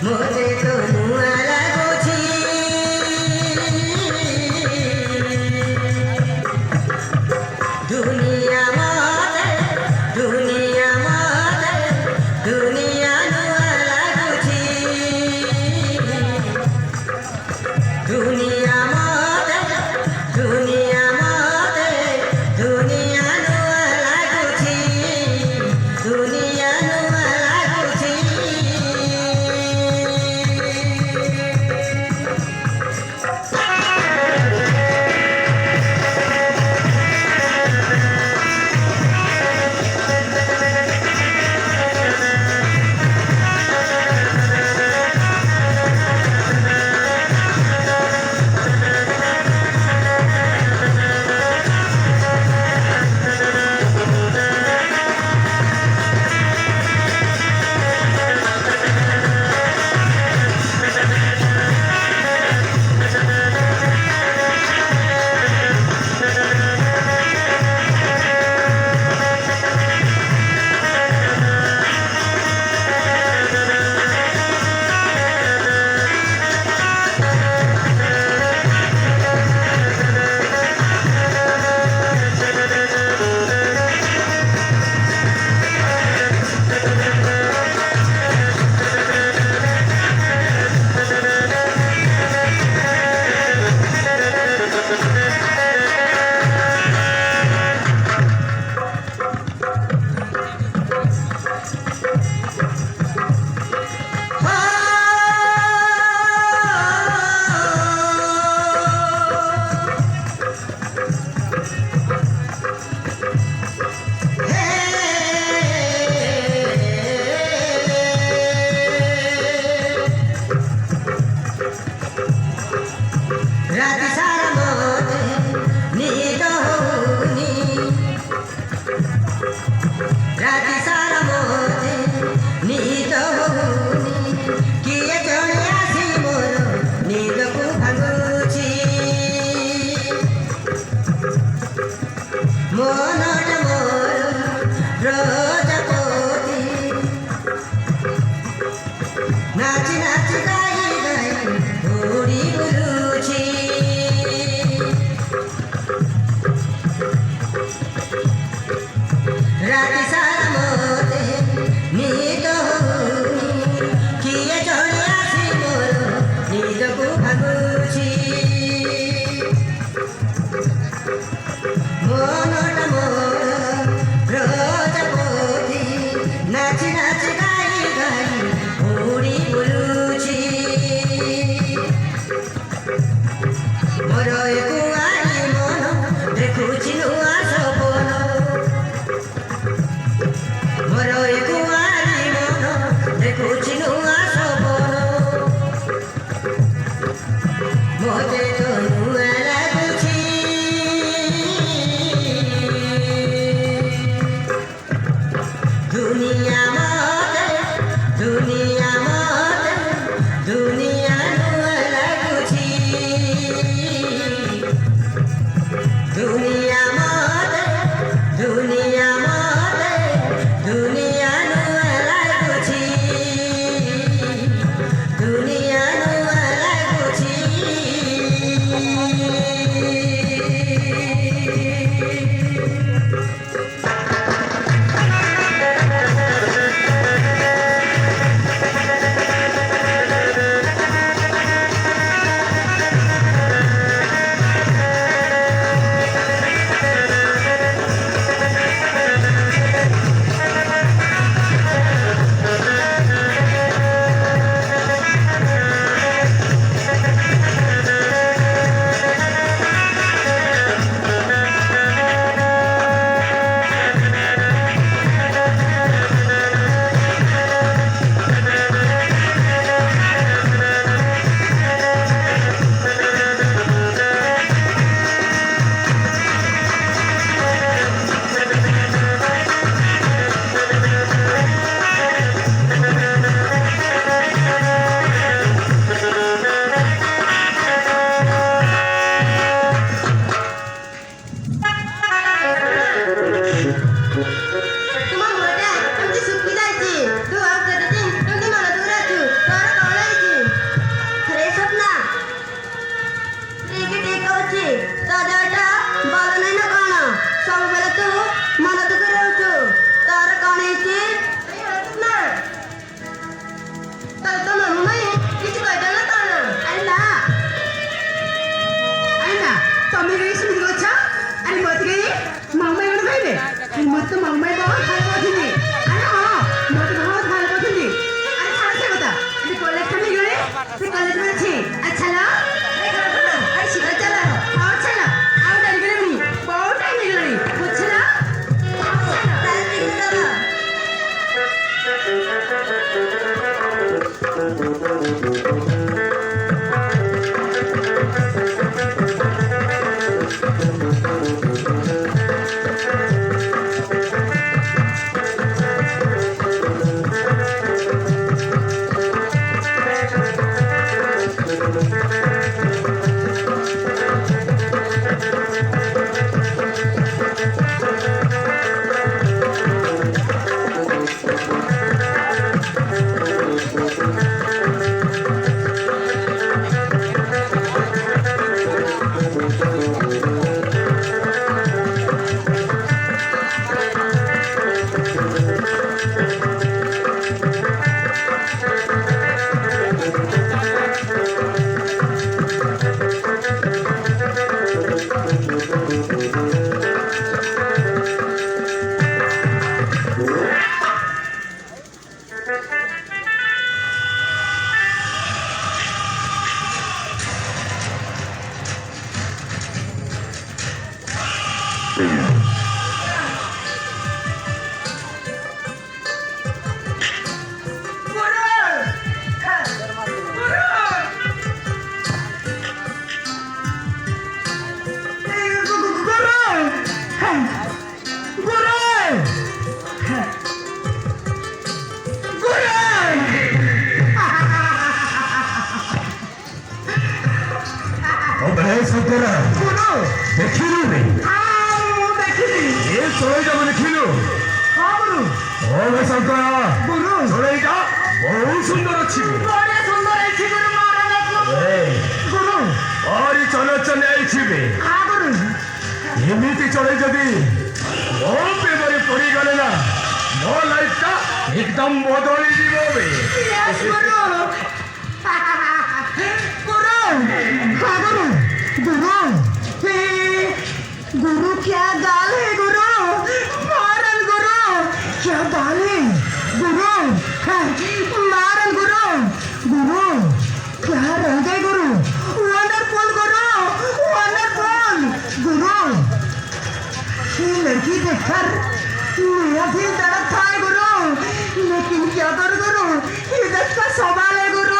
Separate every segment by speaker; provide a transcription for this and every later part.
Speaker 1: ମୋତେ ତ ନୂଆ ଲାଗୁଛି ଦୁନିଆ ମୋତେ ଦୁନିଆ ନୂଆ ଲାଗୁଛି ଦୁନିଆ ମୋତେ ଦୁନିଆ ନୂଆ ଲାଗୁଛି ଦୁନିଆ ନୂଆ ଲାଗୁଛି राति सारा मोते नींद होनी राति सारा मोते नींद होनी किए जणे आसी मोर नींद को भांगुची मनट मोर प्रजापति नाची नाची गाई गाई उड़ी बुलुची राति सारा मोते नींद होनी किए जणे आसी मोर नींद को भांगुची मनट मोर प्रजापति नाची नाची गाई गाई उड़ी बुलुची
Speaker 2: से कॉलेज में अच्छी अच्छा ना अरे शिकायत चला और चला और डर गए नहीं बहुत टाइम निकल रही कुछ ना
Speaker 3: एमती चले जदि मो प्रेम पड़ी गले ना मो लाइफ टा एकदम बदली जीवे
Speaker 2: गुरु क्या गाल है गुरु मारन गुरु क्या गाल है गुरु मारन गुरु गुरु क्या रह गए गुरु वंडरफुल गुरु वंडरफुल गुरु ये लड़की देखकर मेरा दिल धड़कता है गुरु लेकिन क्या करूं गुरु इज्जत का सवाल है गुरु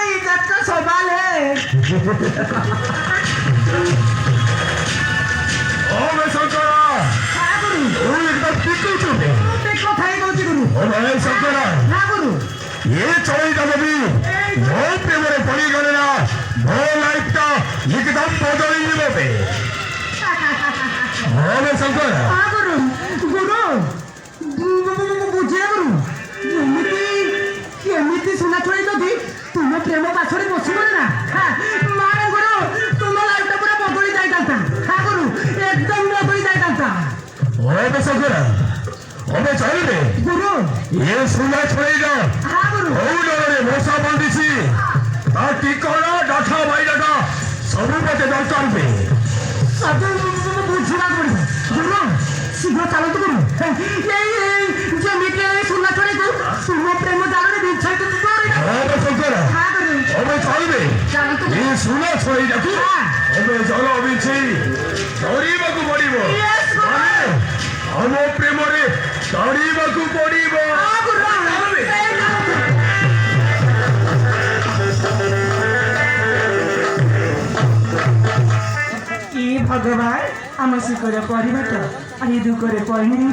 Speaker 2: इज्जत का सवाल है
Speaker 3: ओ मैं शंकरा
Speaker 2: हाँ गुरु
Speaker 3: ओ एकदम टिकू चुके
Speaker 2: देखो थाई गौती गुरु
Speaker 3: ओ मैं शंकरा
Speaker 2: हाँ गुरु
Speaker 3: ये चोरी का भी मो प्रेम पड़ी गले ना मो लाइफ टा एकदम बदली जीवे ओ मैं शंकरा
Speaker 2: हाँ गुरु गुरु बुझे गुरु एमती सुना छोड़ी जदि तुम प्रेम पाछड़े बसब ना हाँ मारे गुरु तुम लाइफ पूरा बदली जाता हाँ गुरु एकदम बदली जाता
Speaker 3: ओ मैं शंकरा ओ मैं चलिए
Speaker 2: गुरु
Speaker 3: ये सुना छोड़ी जाओ
Speaker 2: हाँ गुरु
Speaker 3: डरे मशा बंदी टिकड़ा डाठा बैठा सब मत दरकार पे
Speaker 2: सब बुझा गुरु गुरु शीघ्र चलतु गुरु जमीन सुना छोड़ी तुम प्रेम जाल
Speaker 3: हाँ गुरु चलिए
Speaker 2: चलतु
Speaker 3: ये सुना छोड़ी जाकू जल बिछी डरवा को पड़ो हम प्रेम डरवा को पड़ो
Speaker 2: भगवान आम शिखर परिवार आ दुखरे परिणी